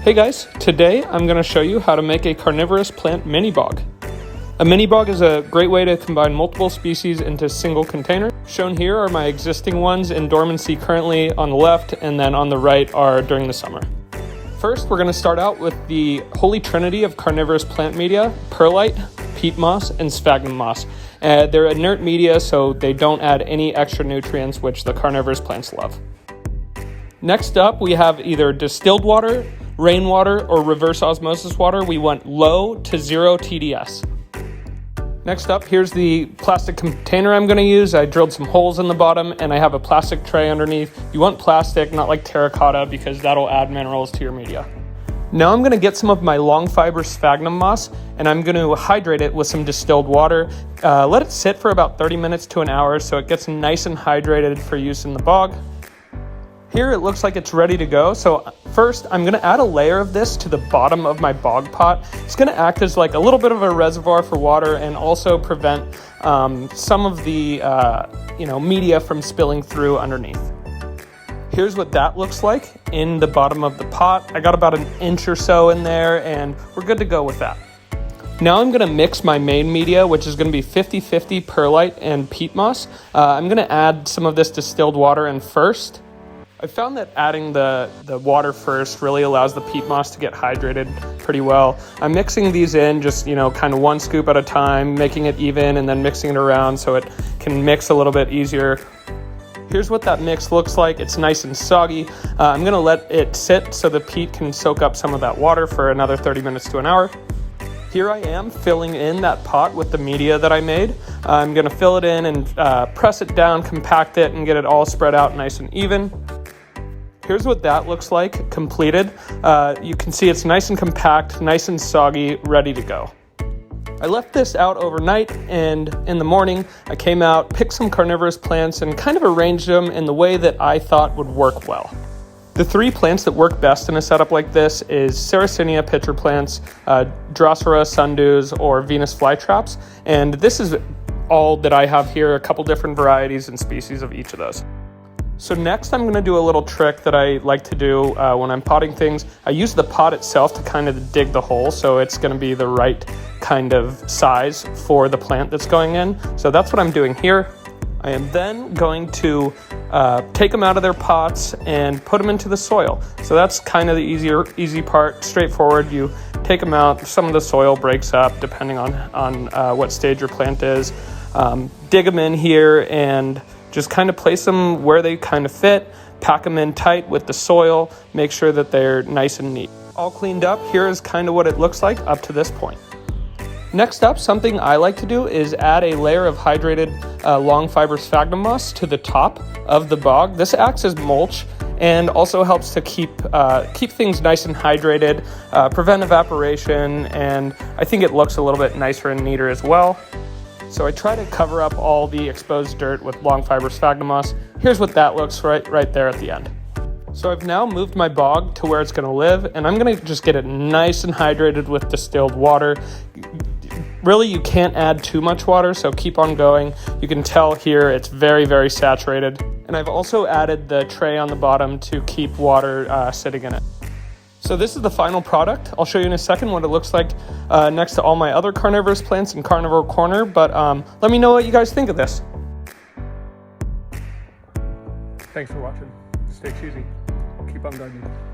Hey guys, today I'm going to show you how to make a carnivorous plant mini bog. A mini bog is a great way to combine multiple species into a single container. Shown here are my existing ones in dormancy currently on the left, and then on the right are during the summer. First, we're going to start out with the holy trinity of carnivorous plant media: perlite, peat moss, and sphagnum moss. They're inert media, so they don't add any extra nutrients, which the carnivorous plants love. Next up, we have either distilled water, rainwater, or reverse osmosis water. We want low to 0 TDS. Next up, here's the plastic container I'm going to use. I drilled some holes in the bottom and I have a plastic tray underneath. You want plastic, not like terracotta, because that'll add minerals to your media. Now I'm going to get some of my long fiber sphagnum moss and I'm going to hydrate it with some distilled water. Let it sit for about 30 minutes to an hour so it gets nice and hydrated for use in the bog. Here it looks like it's ready to go. So first I'm going to add a layer of this to the bottom of my bog pot. It's going to act as like a little bit of a reservoir for water and also prevent some of the media from spilling through underneath. Here's what that looks like in the bottom of the pot. I got about an inch or so in there and we're good to go with that. Now I'm going to mix my main media, which is going to be 50-50 perlite and peat moss. I'm going to add some of this distilled water in first. I found that adding the water first really allows the peat moss to get hydrated pretty well. I'm mixing these in just, kind of one scoop at a time, making it even and then mixing it around so it can mix a little bit easier. Here's what that mix looks like. It's nice and soggy. I'm going to let it sit so the peat can soak up some of that water for another 30 minutes to an hour. Here I am filling in that pot with the media that I made. I'm going to fill it in and press it down, compact it, and get it all spread out nice and even. Here's what that looks like completed. You can see it's nice and compact, nice and soggy, ready to go. I left this out overnight, and in the morning I came out, picked some carnivorous plants, and kind of arranged them in the way that I thought would work well. The three plants that work best in a setup like this is Sarracenia pitcher plants, Drosera sundews, or Venus flytraps, and this is all that I have here, a couple different varieties and species of each of those. So next I'm going to do a little trick that I like to do when I'm potting things. I use the pot itself to kind of dig the hole so it's going to be the right kind of size for the plant that's going in. So that's what I'm doing here. I am then going to take them out of their pots and put them into the soil. So that's kind of the easy part, straightforward. You take them out, some of the soil breaks up depending on what stage your plant is. Dig them in here and just kind of place them where they kind of fit, pack them in tight with the soil, make sure that they're nice and neat. All cleaned up, here is kind of what it looks like up to this point. Next up, something I like to do is add a layer of hydrated long fiber sphagnum moss to the top of the bog. This acts as mulch and also helps to keep things nice and hydrated, prevent evaporation, and I think it looks a little bit nicer and neater as well. So I try to cover up all the exposed dirt with long fiber sphagnum moss. Here's what that looks right there at the end. So I've now moved my bog to where it's going to live, and I'm going to just get it nice and hydrated with distilled water. Really, you can't add too much water, so keep on going. You can tell here it's very, very saturated. And I've also added the tray on the bottom to keep water sitting in it. So this is the final product. I'll show you in a second what it looks like next to all my other carnivorous plants in Carnivore Corner, but let me know what you guys think of this. Thanks for watching. Stay choosy. Keep on gardening.